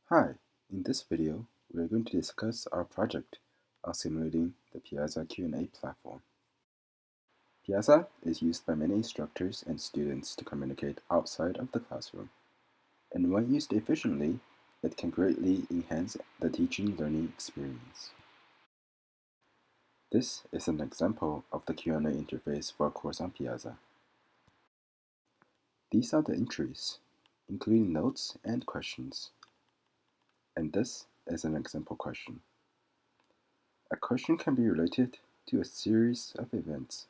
Hi, in this video, we are going to discuss our project on simulating the Piazza Q&A platform. Piazza is used by many instructors and students to communicate outside of the classroom, and when used efficiently, it can greatly enhance the teaching-learning experience. This is an example of the Q&A interface for a course on Piazza. These are the entries, including notes and questions. And this is an example question. A question can be related to a series of events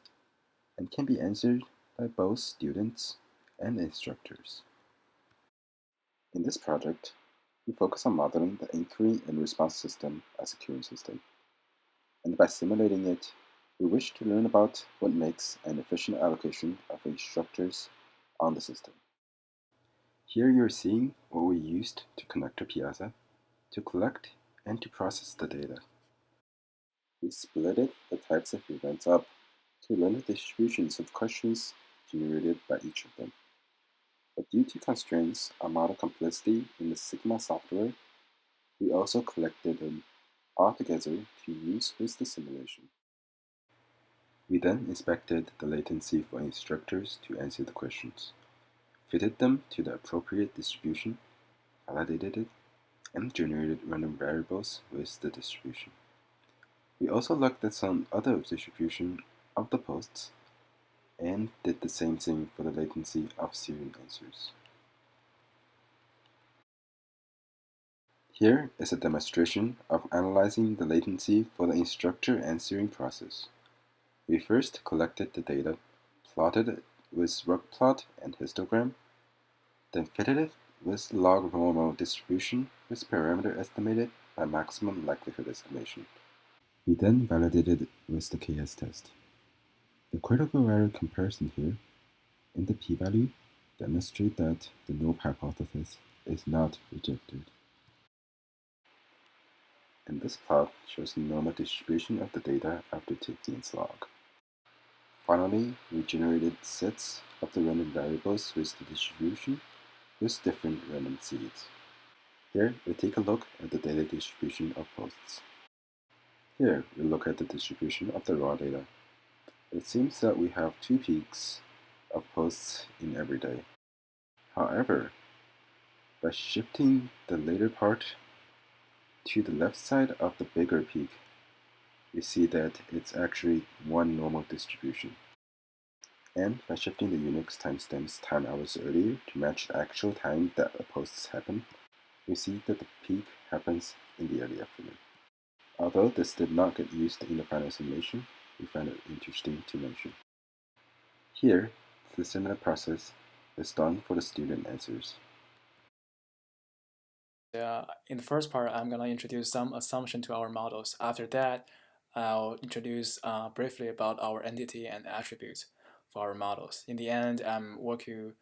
and can be answered by both students and instructors. In this project, we focus on modeling the inquiry and response system as a queuing system. And by simulating it, we wish to learn about what makes an efficient allocation of instructors on the system. Here you're seeing what we used to connect to Piazza to collect and to process the data. We splitted the types of events up to learn the distributions of questions generated by each of them. But due to constraints on model complexity in the Sigma software, we also collected them all together to use with the simulation. We then inspected the latency for instructors to answer the questions, fitted them to the appropriate distribution, validated it, and generated random variables with the distribution. We also looked at some other distribution of the posts and did the same thing for the latency of Siri answers. Here is a demonstration of analyzing the latency for the instructor answering process. We first collected the data, plotted it with rugplot and histogram, then fitted it with log normal distribution with parameter estimated by maximum likelihood estimation. We then validated it with the KS test. The critical error comparison here and the p-value demonstrate that the null hypothesis is not rejected. And this plot shows the normal distribution of the data after taking its log. Finally, we generated sets of the random variables with the distribution with different random seeds. Here, we take a look at the data distribution of posts. Here, we look at the distribution of the raw data. It seems that we have 2 peaks of posts in every day. However, by shifting the later part to the left side of the bigger peak, we see that it's actually one normal distribution. And by shifting the Unix timestamps 10 hours earlier to match the actual time that the posts happen, we see that the peak happens in the early afternoon. Although this did not get used in the final simulation, we find it interesting to mention. Here, the similar process is done for the student answers. In the first part, I'm going to introduce some assumption to our models. After that, I'll introduce briefly about our entity and attributes for our models. In the end, I'm walk you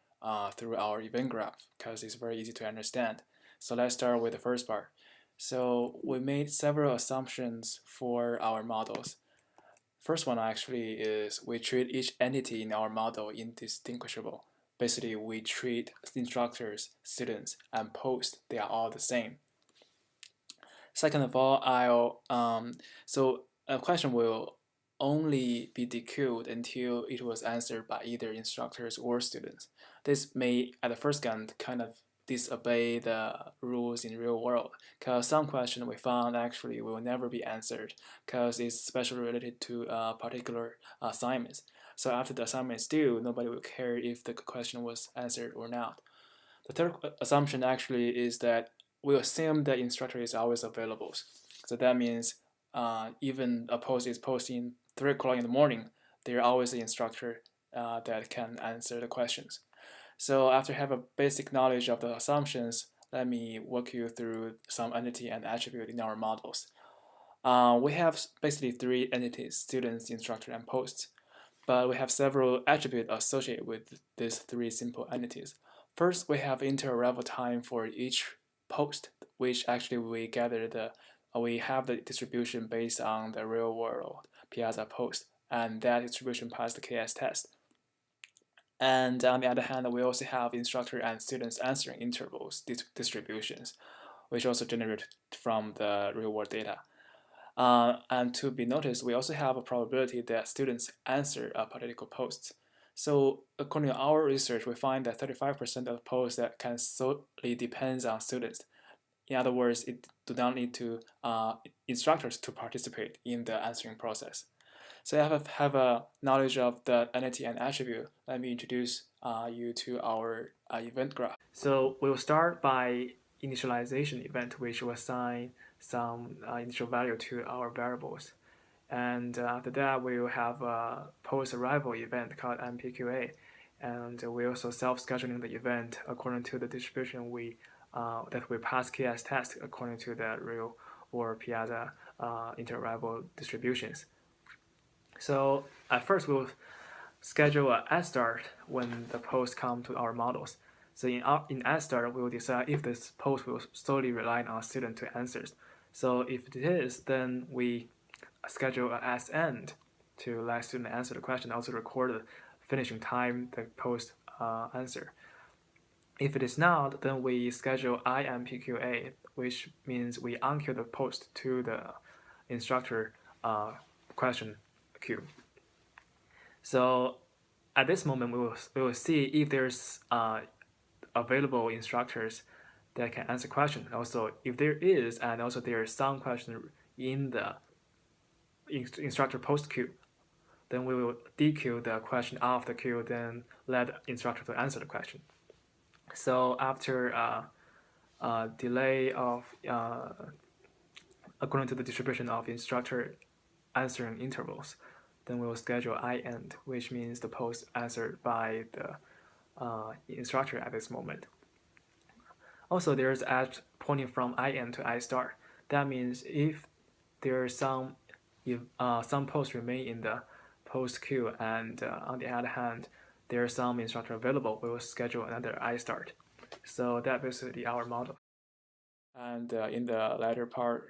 through our event graph because it's very easy to understand. So let's start with the first part. So we made several assumptions for our models. First one actually is we treat each entity in our model indistinguishable. Basically, we treat instructors, students, and posts, they are all the same. Second of all, so a question will only be dequeued until it was answered by either instructors or students. This may, at the first glance, kind of disobey the rules in real world, because some question we found actually will never be answered because it's especially related to particular assignments. So after the assignment is due, nobody will care if the question was answered or not. The third assumption actually is that we assume the instructor is always available. So that means even a post is posting 3 o'clock in the morning, there's always an instructor that can answer the questions. So after have a basic knowledge of the assumptions, let me walk you through some entity and attribute in our models. We have basically 3 entities: students, instructor, and posts. But we have several attributes associated with these 3 simple entities. First, we have inter-arrival time for each post, which actually we have the distribution based on the real world Piazza post, and that distribution passed the KS test. And on the other hand, we also have instructor and students answering intervals distributions. which also generated from the real-world data. And to be noticed, we also have a probability that students answer a political post. So according to our research, we find that 35% of the posts that can solely depends on students. In other words, it do not need to instructors to participate in the answering process. So I have a knowledge of the entity and attribute. Let me introduce you to our event graph. So we will start by initialization event, which will assign some initial value to our variables. And after that, we will have a post-arrival event called MPQA. And we also self-scheduling the event according to the distribution that we pass key as test according to the real or Piazza inter-arrival distributions. So at first, we'll schedule an at start when the post come to our models. So in at start, we will decide if this post will solely rely on student to answers. So if it is, then we schedule an as end to let student answer the question, also record the finishing time the post answer. If it is not, then we schedule IMPQA, which means we unqueue the post to the instructor question queue. So at this moment, we will see if there's available instructors that can answer questions. Also, if there is, and also there is some question in the instructor post queue, then we will dequeue the question off the queue, then let the instructor to answer the question. So after a delay of according to the distribution of instructor answering intervals, then we will schedule IEnd, which means the post answered by the instructor at this moment. Also, there's at pointing from IEnd to I star. That means if there are some posts remain in the post queue, and on the other hand, there are some instructor available, we will schedule another I start. So that basically our model. And in the latter part,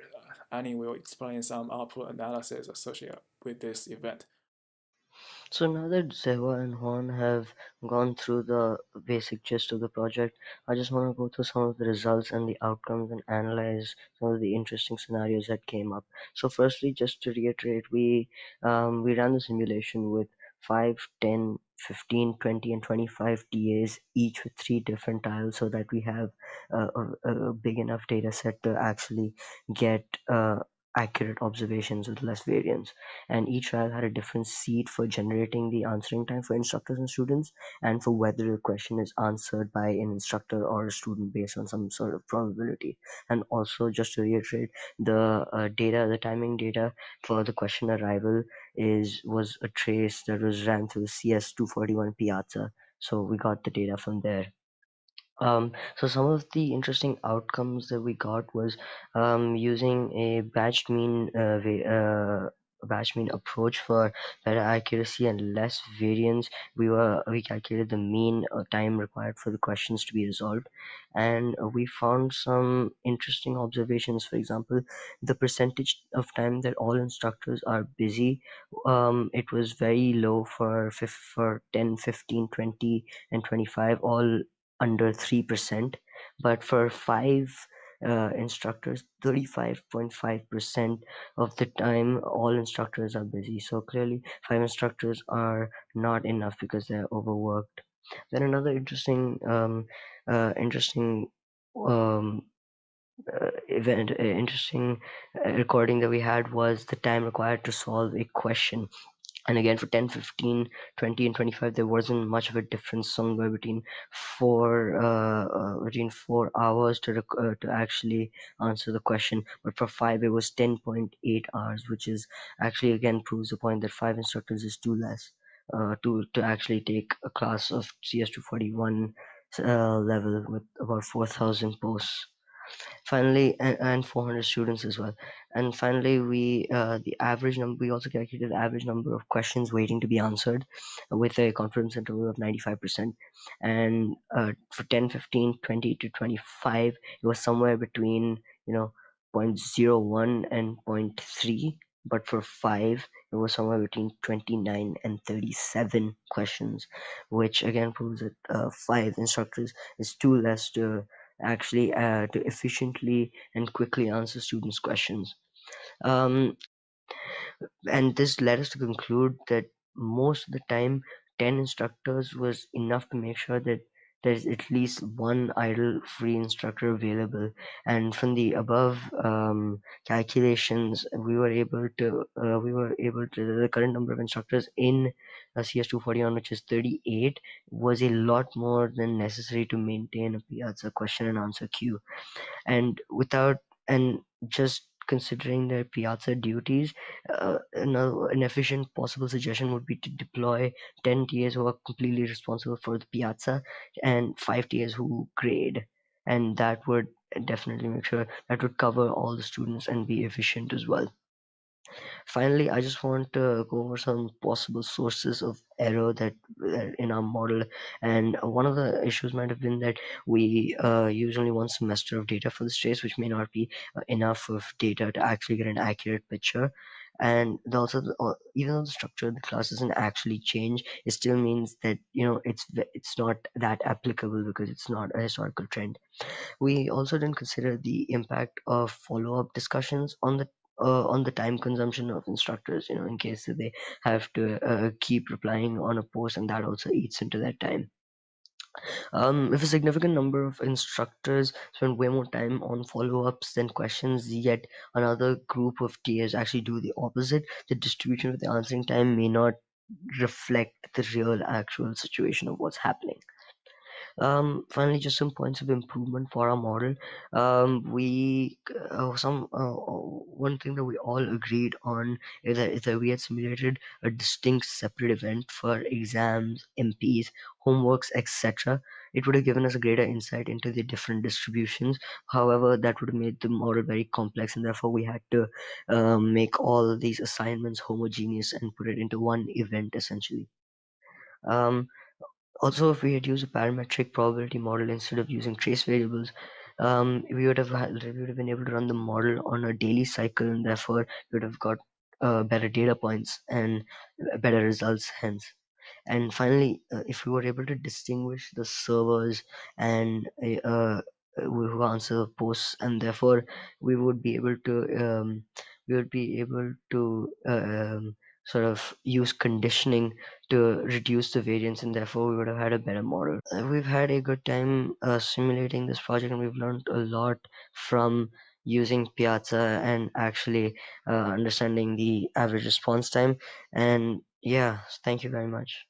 Annie will explain some output analysis associated with this event. So now that Zewa and Juan have gone through the basic gist of the project, I just want to go through some of the results and the outcomes and analyze some of the interesting scenarios that came up. So firstly, just to reiterate, we ran the simulation with 5, 10, 15, 20, and 25 DAs, each with 3 different tiles, so that we have a big enough data set to actually get accurate observations with less variance. And each trial had a different seed for generating the answering time for instructors and students, and for whether the question is answered by an instructor or a student based on some sort of probability. And also, just to reiterate, the timing data for the question arrival was a trace that was ran through CS241 Piazza. So we got the data from there. So some of the interesting outcomes that we got was using a batch mean approach for better accuracy and less variance. We calculated the mean time required for the questions to be resolved, and we found some interesting observations. For example, the percentage of time that all instructors are busy, it was very low for 10, 15, 20, and 25, all under 3%, but for 5 instructors, 35.5% of the time all instructors are busy. So clearly 5 instructors are not enough because they're overworked. Then another interesting um, interesting recording that we had was the time required to solve a question. And again, for 10, 15, 20, and 25, there wasn't much of a difference, somewhere between 4 hours to actually answer the question. But for 5, it was 10.8 hours, which is actually, again, proves the point that 5 instructors is too less to actually take a class of CS241 level with about 4,000 posts. Finally, and 400 students as well. And finally, we also calculated the average number of questions waiting to be answered with a confidence interval of 95%. And for 10, 15, 20 to 25, it was somewhere between, you know, 0.01 and zero point 0.3. But for 5, it was somewhere between 29 and 37 questions, which again proves that 5 instructors is too less to actually to efficiently and quickly answer students' questions. Um, and this led us to conclude that most of the time 10 instructors was enough to make sure that there's at least one idle free instructor available. And from the above calculations, we were able to the current number of instructors in CS 241, which is 38, was a lot more than necessary to maintain a Piazza question and answer queue. And without and just considering their Piazza duties, an efficient possible suggestion would be to deploy 10 TAs who are completely responsible for the Piazza and 5 TAs who grade. And that would definitely make sure that would cover all the students and be efficient as well. Finally, I just want to go over some possible sources of error that in our model. And one of the issues might have been that we use only one semester of data for this trace, which may not be enough of data to actually get an accurate picture. And even though the structure of the class doesn't actually change, it still means that it's not that applicable because it's not a historical trend. We also didn't consider the impact of follow-up discussions on the time consumption of instructors, in case that they have to keep replying on a post, and that also eats into that time. If a significant number of instructors spend way more time on follow-ups than questions, yet another group of TAs actually do the opposite, the distribution of the answering time may not reflect the real actual situation of what's happening. Finally, just some points of improvement for our model. We some One thing that we all agreed on is that we had simulated a distinct separate event for exams, MPs, homeworks, etc. It would have given us a greater insight into the different distributions. However, that would have made the model very complex, and therefore we had to make all these assignments homogeneous and put it into one event essentially. Um, Also, if we had used a parametric probability model instead of using trace variables, we would have been able to run the model on a daily cycle, and therefore we would have got better data points and better results. Hence, and finally, if we were able to distinguish the servers and who answer posts, and therefore we would be able to sort of use conditioning to reduce the variance, and therefore we would have had a better model. We've had a good time simulating this project, and we've learned a lot from using Piazza and actually understanding the average response time. And yeah, thank you very much.